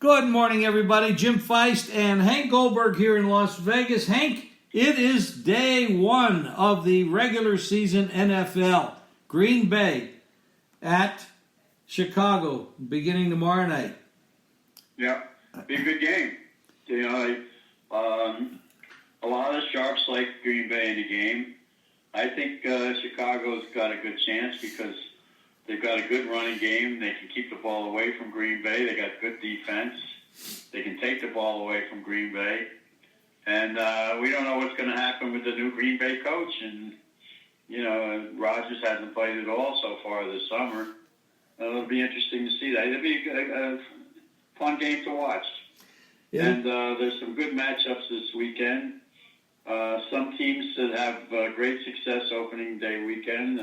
Good morning, everybody. Jim Feist and Hank Goldberg here in Las Vegas. Hank, it is day one of the regular season NFL. Green Bay at Chicago, beginning tomorrow night. Yeah, be a good game. You know, a lot of the sharps like Green Bay in the game. I think Chicago's got a good chance because they've got a good running game. They can keep the ball away from Green Bay. They got good defense. They can take the ball away from Green Bay. And we don't know what's going to happen with the new Green Bay coach. And, you know, Rodgers hasn't played at all so far this summer. It'll be interesting to see that. It'll be a fun game to watch. Yeah. And there's some good matchups this weekend. Some teams that have great success opening day weekend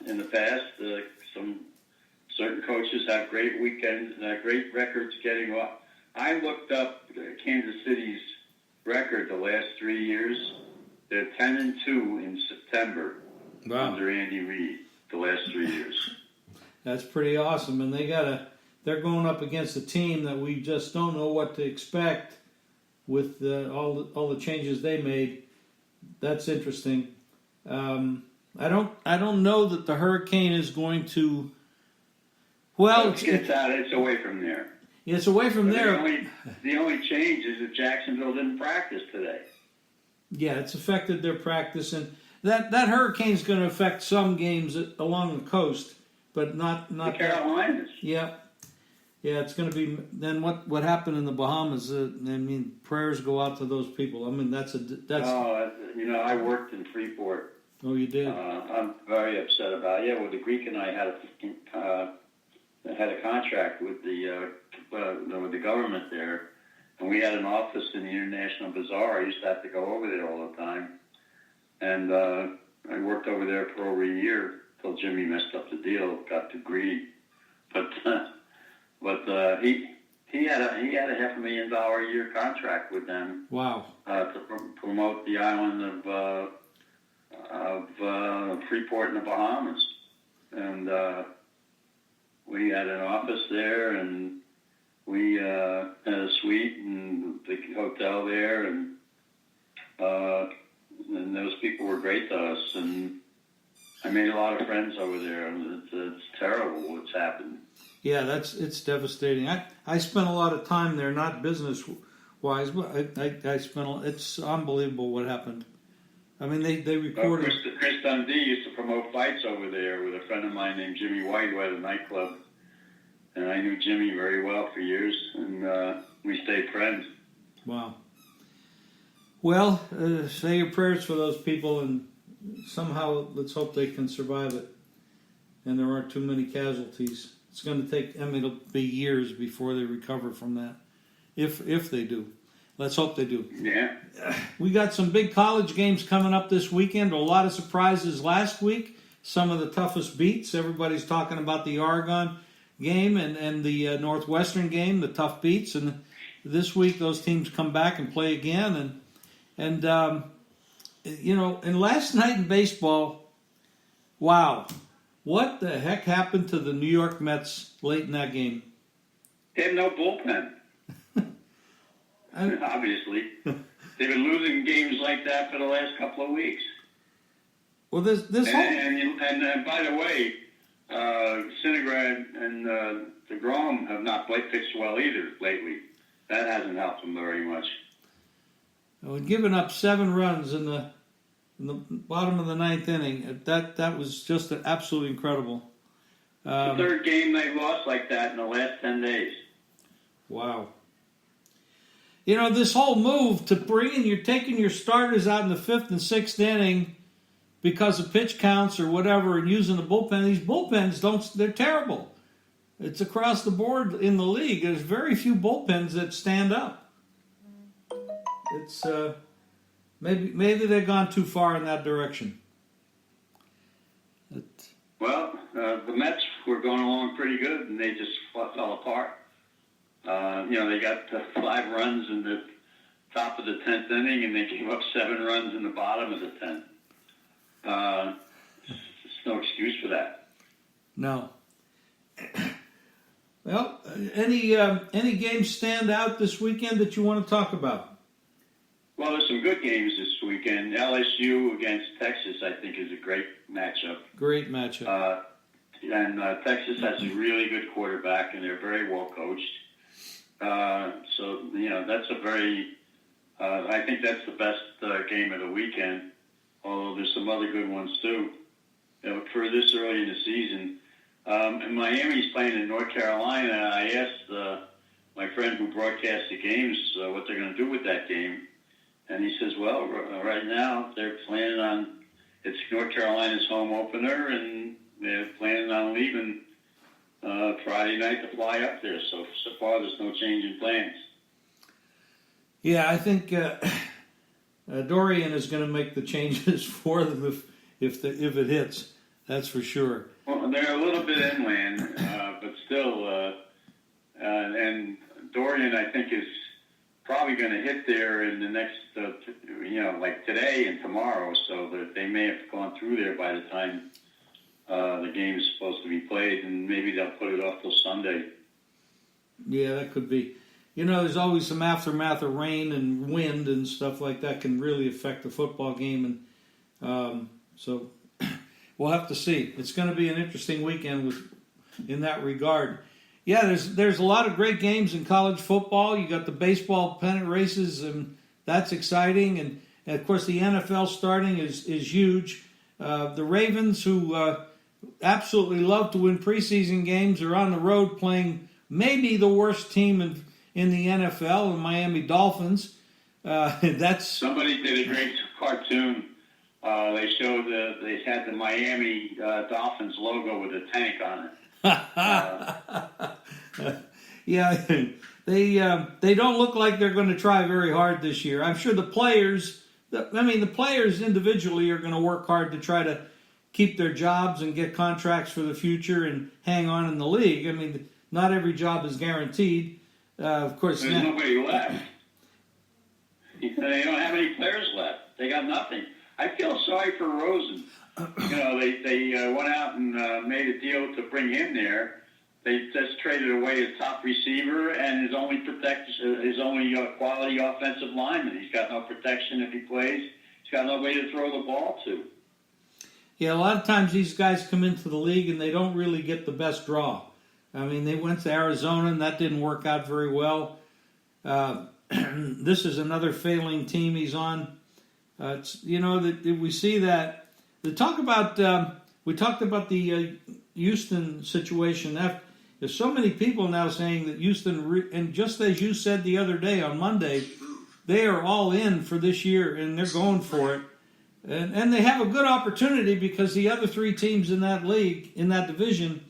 in the past. Some certain coaches have great weekends, great records getting off. I looked up Kansas City's record the last 3 years. They're 10-2 in September under Andy Reid the last 3 years. That's pretty awesome, and they're going up against a team that we just don't know what to expect with all the changes they made. That's interesting. I don't know that the hurricane is going to. Well, it's away from there. It's away from there. The only change is that Jacksonville didn't practice today. Yeah, it's affected their practice, and that hurricane's going to affect some games along the coast, but not the Carolinas. Yeah, it's going to be. Then what happened in the Bahamas? I mean, prayers go out to those people. I mean, that's. Oh, you know, I worked in Freeport. Oh, you did. I'm very upset about it. Yeah, well, the Greek and I had a contract with the government there, and we had an office in the International Bazaar. I used to have to go over there all the time, and I worked over there for over a year till Jimmy messed up the deal, got too greedy. But he had a $500,000 a year contract with them. Wow. To promote the island of Freeport in the Bahamas, and we had an office there, and we had a suite and the hotel there, and those people were great to us, and I made a lot of friends over there. It's terrible what's happened. Yeah, it's devastating. I spent a lot of time there, not business-wise, but it's unbelievable what happened. I mean, they recorded. Chris Dundee used to promote fights over there with a friend of mine named Jimmy White, who had a nightclub. And I knew Jimmy very well for years, and we stayed friends. Wow. Well, say your prayers for those people, and somehow let's hope they can survive it. And there aren't too many casualties. It's going to take, it'll be years before they recover from that, if they do. Let's hope they do. Yeah. We got some big college games coming up this weekend. A lot of surprises last week. Some of the toughest beats. Everybody's talking about the Oregon game and the Northwestern game, the tough beats. And this week those teams come back and play again. And last night in baseball, wow, what the heck happened to the New York Mets late in that game? They have no bullpen. Obviously. They've been losing games like that for the last couple of weeks. Well, and by the way, Syndergaard and DeGrom have not pitched well either lately. That hasn't helped them very much. We've given up 7 runs in the bottom of the 9th inning. That was just absolutely incredible. The third game they lost like that in the last 10 days. Wow. You know, this whole move to you're taking your starters out in the 5th and 6th inning because of pitch counts or whatever and using the bullpen. These bullpens they're terrible. It's across the board in the league. There's very few bullpens that stand up. It's maybe they've gone too far in that direction. Well, the Mets were going along pretty good, and they just fell apart. They got 5 runs in the top of the 10th inning, and they gave up 7 runs in the bottom of the 10th. There's no excuse for that. No. Well, any games stand out this weekend that you want to talk about? Well, there's some good games this weekend. LSU against Texas, I think, is a great matchup. Great matchup. And Texas has a really good quarterback, and they're very well coached. So, that's a very, I think that's the best game of the weekend, although there's some other good ones, too. For this early in the season. And Miami's playing in North Carolina. I asked my friend who broadcasts the games what they're going to do with that game. And he says, well, right now they're planning on, it's North Carolina's home opener, and they're planning on leaving Friday night to fly up there. So far there's no change in plans. Yeah, I think Dorian is going to make the changes for them if it hits. That's for sure. Well, they're a little bit inland, but still, and Dorian, I think, is probably going to hit there in the next, like today and tomorrow, so that they may have gone through there by the time the game is supposed to be played, and maybe they'll put it off till Sunday. Yeah, that could be. There's always some aftermath of rain and wind and stuff like that can really affect the football game, and so we'll have to see. It's going to be an interesting weekend in that regard. Yeah, there's a lot of great games in college football. You got the baseball pennant races, and that's exciting. And of course, the NFL starting is huge. The Ravens, who absolutely love to win preseason games, are on the road playing maybe the worst team in the NFL, the Miami Dolphins. That's somebody did a great cartoon. They showed they had the Miami Dolphins logo with a tank on it. Yeah, they don't look like they're going to try very hard this year. I'm sure the players individually are going to work hard to try to keep their jobs and get contracts for the future and hang on in the league. I mean, not every job is guaranteed. Of course, there's nobody left. They don't have any players left. They got nothing. I feel sorry for Rosen. They went out and made a deal to bring him there. They just traded away his top receiver and his only quality offensive lineman. He's got no protection if he plays. He's got nobody to throw the ball to. Yeah, a lot of times these guys come into the league and they don't really get the best draw. I mean, they went to Arizona and that didn't work out very well. This is another failing team he's on. We see that. We talked about the Houston situation. There's so many people now saying that Houston, and just as you said the other day on Monday, they are all in for this year and they're going for it. And they have a good opportunity because the other three teams in that league, in that division,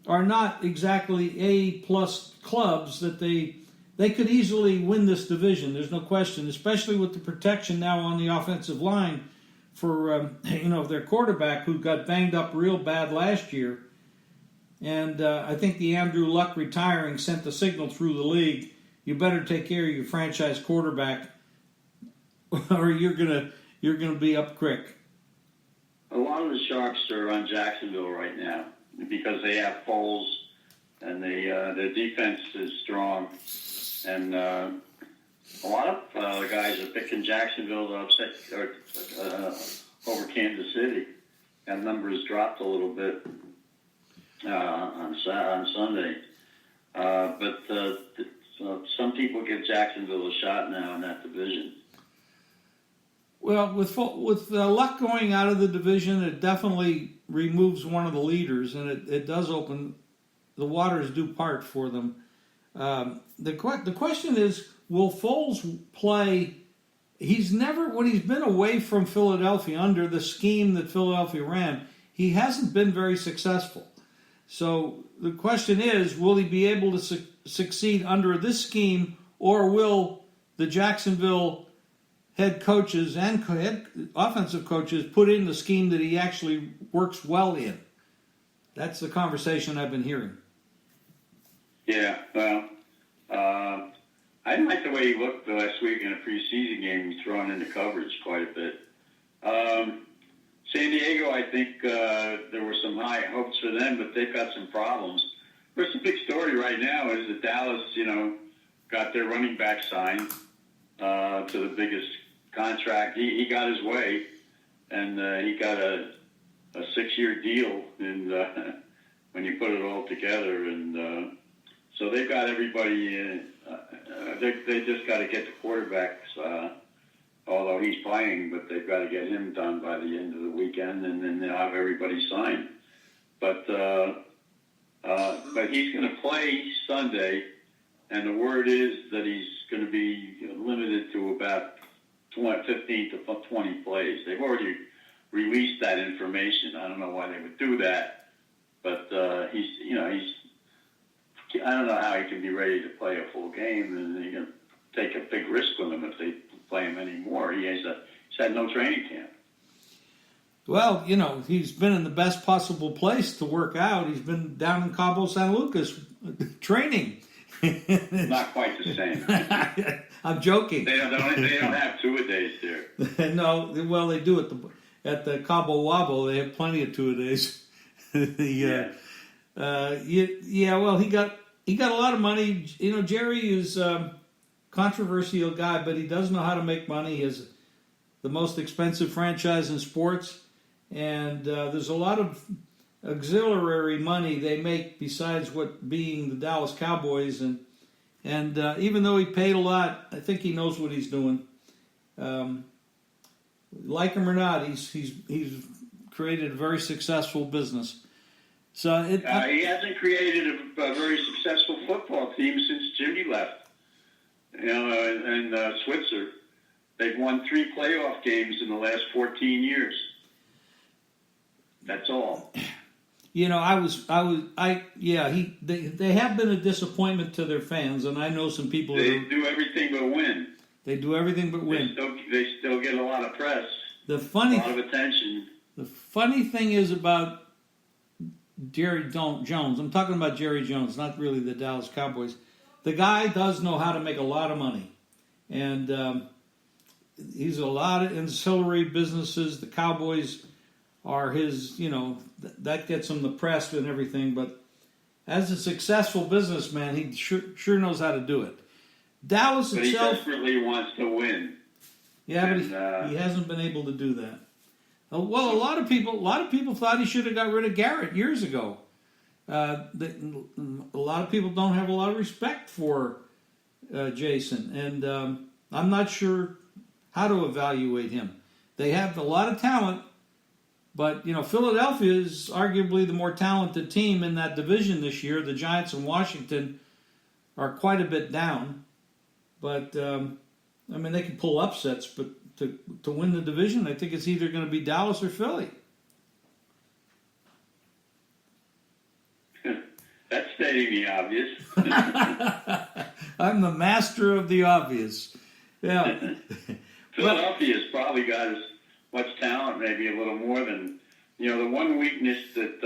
are not exactly A-plus clubs that they could easily win this division. There's no question, especially with the protection now on the offensive line for their quarterback who got banged up real bad last year. And I think the Andrew Luck retiring sent the signal through the league: you better take care of your franchise quarterback, or you're gonna be up quick. A lot of the Sharks are on Jacksonville right now because they have Foles and their defense is strong. And a lot of the guys are picking Jacksonville to upset over Kansas City. That number has dropped a little bit on Sunday. But some people give Jacksonville a shot now in that division. Well, with Luck going out of the division, it definitely removes one of the leaders, and it does open the waters do part for them. The question is, will Foles play? When he's been away from Philadelphia under the scheme that Philadelphia ran, he hasn't been very successful. So the question is, will he be able to succeed under this scheme, or will the Jacksonville head coaches and offensive coaches put in the scheme that he actually works well in? That's the conversation I've been hearing. Yeah, well, I didn't like the way he looked last week in a preseason game. He's thrown into coverage quite a bit. San Diego, I think there were some high hopes for them, but they've got some problems. course, the big story right now is that Dallas, got their running back signed to the biggest contract. He got his way, and he got a 6-year deal, and when you put it all together, and so they've got everybody in. They just got to get the quarterbacks, although he's playing, but they've got to get him done by the end of the weekend, and then they'll have everybody signed. But he's going to play Sunday, and the word is that he's going to be limited to about 15 to 20 plays. They've already released that information. I don't know why they would do that, but he's I don't know how he can be ready to play a full game, and they're going to take a big risk with him if they play him anymore. He's had no training camp. Well, he's been in the best possible place to work out. He's been down in Cabo San Lucas training. Not quite the same. I'm joking. They don't have two-a-days there. No, well, they do at the Cabo Wabo. They have plenty of two-a-days. Well, he got a lot of money. Jerry is a controversial guy, but he does know how to make money. He has the most expensive franchise in sports, and there's a lot of auxiliary money they make besides what being the Dallas Cowboys, and even though he paid a lot, I think he knows what he's doing. Like him or not, he's created a very successful business. So he hasn't created a very successful football team since Jimmy left. And Switzer, they've won 3 playoff games in the last 14 years. That's all. They have been a disappointment to their fans, and I know some people. They do everything but win. They do everything but win. They still get a lot of press. A lot of attention. The funny thing is about Jerry Jones. I'm talking about Jerry Jones, not really the Dallas Cowboys. The guy does know how to make a lot of money, and he's a lot of ancillary businesses. The Cowboys are his, that gets him the press and everything. But as a successful businessman, he sure knows how to do it. Dallas but itself, he desperately wants to win. Yeah, but he hasn't been able to do that. Well, a lot of people thought he should have got rid of Garrett years ago. A lot of people don't have a lot of respect for Jason, and I'm not sure how to evaluate him. They have a lot of talent, but Philadelphia is arguably the more talented team in that division this year. The Giants and Washington are quite a bit down, but they can pull upsets, but to win the division, I think it's either going to be Dallas or Philly. That's stating the obvious. I'm the master of the obvious. Yeah. Philadelphia's probably got as much talent, maybe a little more than, the one weakness that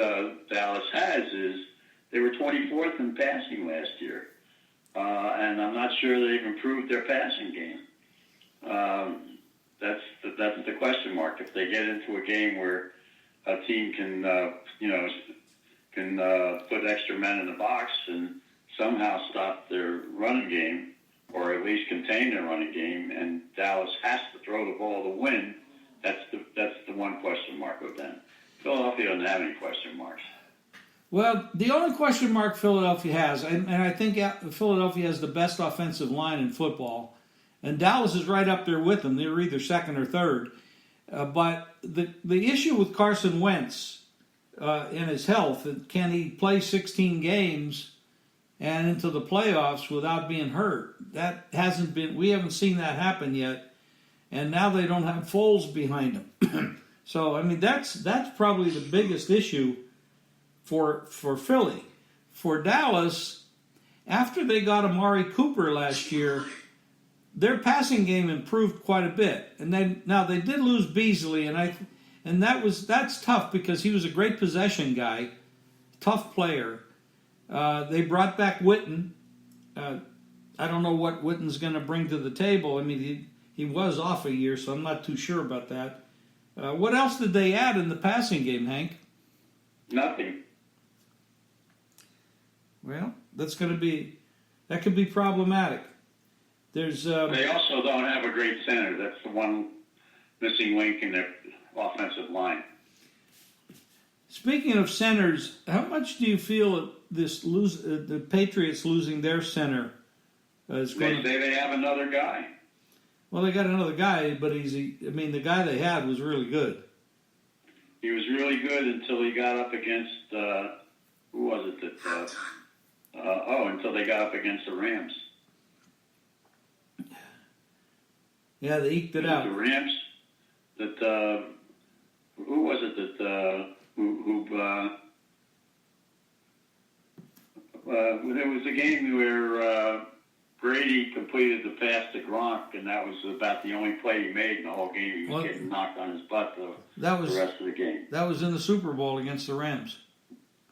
Dallas has is they were 24th in passing last year. And I'm not sure they've improved their passing game. That's the question mark. If they get into a game where a team can put extra men in the box and somehow stop their running game, or at least contain their running game, and Dallas has to throw the ball to win, that's the one question mark with them. Philadelphia doesn't have any question marks. Well, the only question mark Philadelphia has, and I think Philadelphia has the best offensive line in football, and Dallas is right up there with them. They're either second or third. But the issue with Carson Wentz in his health, can he play 16 games and into the playoffs without being hurt? We haven't seen that happen yet. And now they don't have Foles behind him. So, that's probably the biggest issue for Philly. For Dallas, after they got Amari Cooper last year, their passing game improved quite a bit. And then now they did lose Beasley, and that's tough because he was a great possession guy, tough player. They brought back Witten. I don't know what Witten's going to bring to the table. He was off a year, so I'm not too sure about that. What else did they add in the passing game, Hank? Nothing. Well, that could be problematic. There's They also don't have a great center. That's the one missing link in their offensive line. Speaking of centers, how much do you feel the Patriots losing their center is going They say they have another guy. Well, they got another guy, but the guy they had was really good. He was really good until he got up against who was it that? Until they got up against the Rams. Yeah, they eked it out. The Rams. That who was it that there was a game where Brady completed the pass to Gronk, and that was about the only play he made in the whole game. He was getting knocked on his butt the rest of the game. That was in the Super Bowl against the Rams.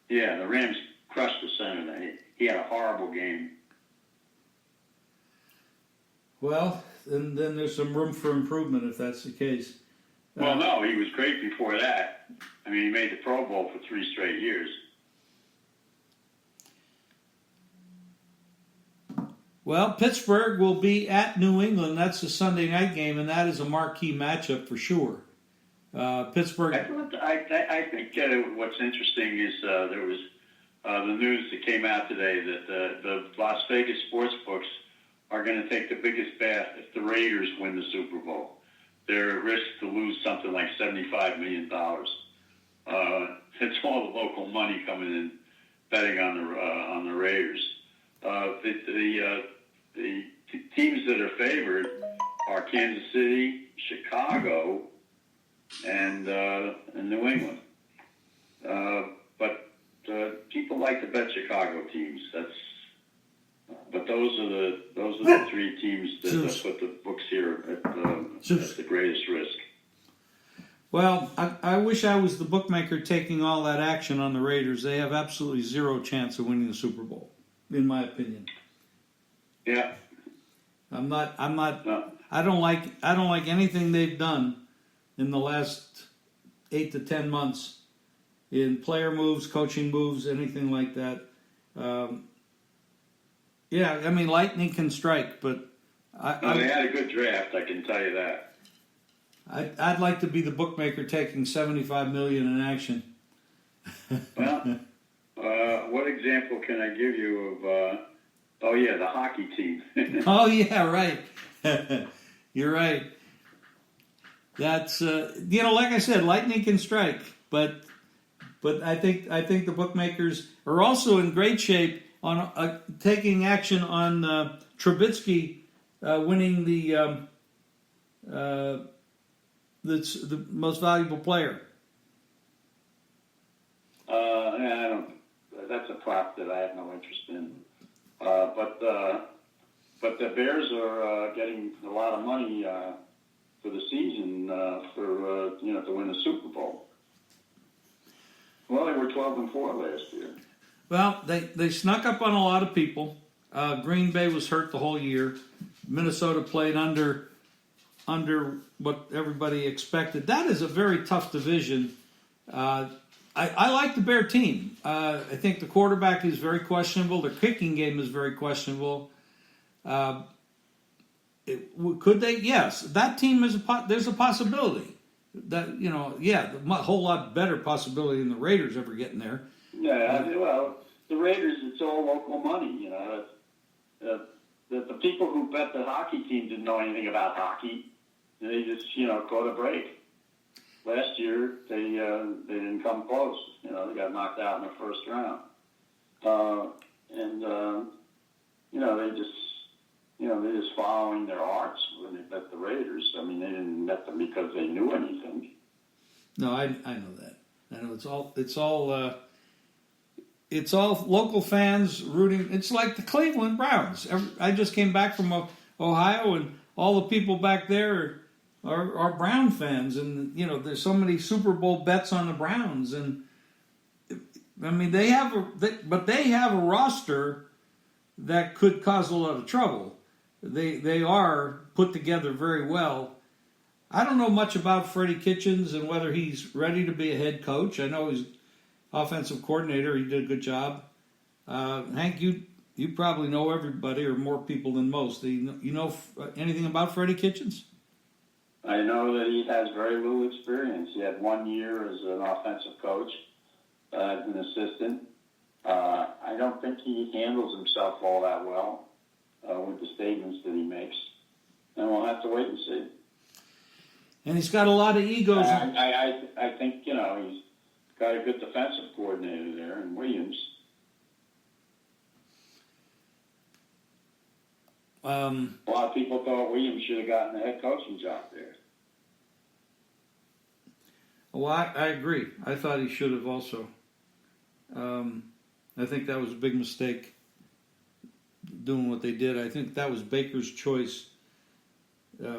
Yeah, the Rams crushed the center. He had a horrible game. Well, then there's some room for improvement if that's the case. Well, no, he was great before that. I mean, he made the Pro Bowl for 3 straight years. Well, Pittsburgh will be at New England. That's a Sunday night game, and that is a marquee matchup for sure. Pittsburgh. I think what's interesting is there was the news that came out today that the Las Vegas sports books are going to take the biggest bet if the Raiders win the Super Bowl. They're at risk to lose something like $75 million. It's all the local money coming in betting on the Raiders. The teams that are favored are Kansas City, Chicago, and New England. But people like to bet Chicago teams. But those are the 3 teams that put the books here at the greatest risk. Well, I wish I was the bookmaker taking all that action on the Raiders. They have absolutely zero chance of winning the Super Bowl, in my opinion. Yeah. I'm not. No. I don't like anything they've done in the last 8 to 10 months in player moves, coaching moves, anything like that. Yeah, I mean, lightning can strike, but they had a good draft, I can tell you that. I'd like to be the bookmaker taking $75 million in action. Well, what example can I give you of? The hockey team. Oh yeah, right. You're right. That's like I said, lightning can strike, but I think the bookmakers are also in great shape on taking action on Trubisky winning the most valuable player. I don't. That's a prop that I have no interest in. But the Bears are getting a lot of money for the season to win the Super Bowl. Well, they were 12-4 last year. Well, they snuck up on a lot of people. Green Bay was hurt the whole year. Minnesota played under what everybody expected. That is a very tough division. I like the Bear team. I think the quarterback is very questionable. Their kicking game is very questionable. Could they? Yes, that team is there's a possibility. That a whole lot better possibility than the Raiders ever getting there. Yeah, well, the Raiders, it's all local money. The people who bet the hockey team didn't know anything about hockey. They just caught a break. Last year, they didn't come close. They got knocked out in the first round. They're just following their hearts when they bet the Raiders. I mean, they didn't bet them because they knew anything. No, I know that. I know it's all local fans rooting. It's like the Cleveland Browns. I just came back from Ohio, and all the people back there are Brown fans, and there's so many Super Bowl bets on the Browns, and I mean they have a roster that could cause a lot of trouble. They are put together very well. I don't know much about Freddie Kitchens and whether he's ready to be a head coach. I know he's offensive coordinator. He did a good job. Hank, you probably know everybody or more people than most. You know anything about Freddie Kitchens? I know that he has very little experience. He had 1 year as an offensive coach, as an assistant. I don't think he handles himself all that well with the statements that he makes. And we'll have to wait and see. And he's got a lot of egos. I think, he's got a good defensive coordinator there in Williams. A lot of people thought Williams should have gotten the head coaching job there. Well, I agree. I thought he should have also. I think that was a big mistake doing what they did. I think that was Baker's choice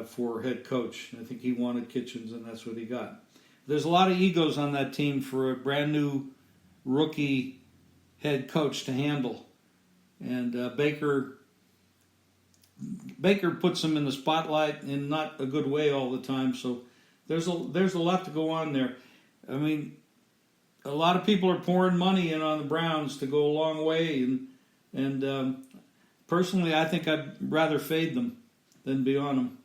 for head coach. I think he wanted Kitchens, and that's what he got. There's a lot of egos on that team for a brand new rookie head coach to handle. And Baker puts him in the spotlight in not a good way all the time. So there's a lot to go on there. I mean, a lot of people are pouring money in on the Browns to go a long way, and personally, I think I'd rather fade them than be on them.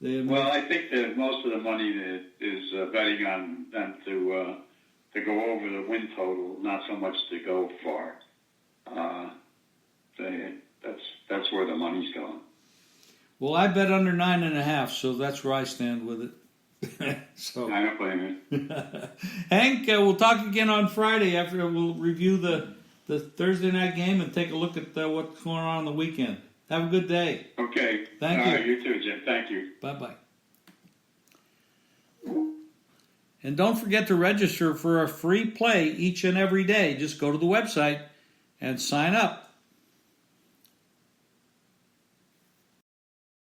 Well, I think that most of the money that is betting on them to go over the win total, not so much to go far. That's where the money's going. Well, I bet under 9.5, so that's where I stand with it. So I don't blame you. Hank, we'll talk again on Friday after we'll review the Thursday night game and take a look at what's going on the weekend. Have a good day. Okay. Thank you. You too, Jim. Thank you. Bye-bye. And don't forget to register for a free play each and every day. Just go to the website and sign up.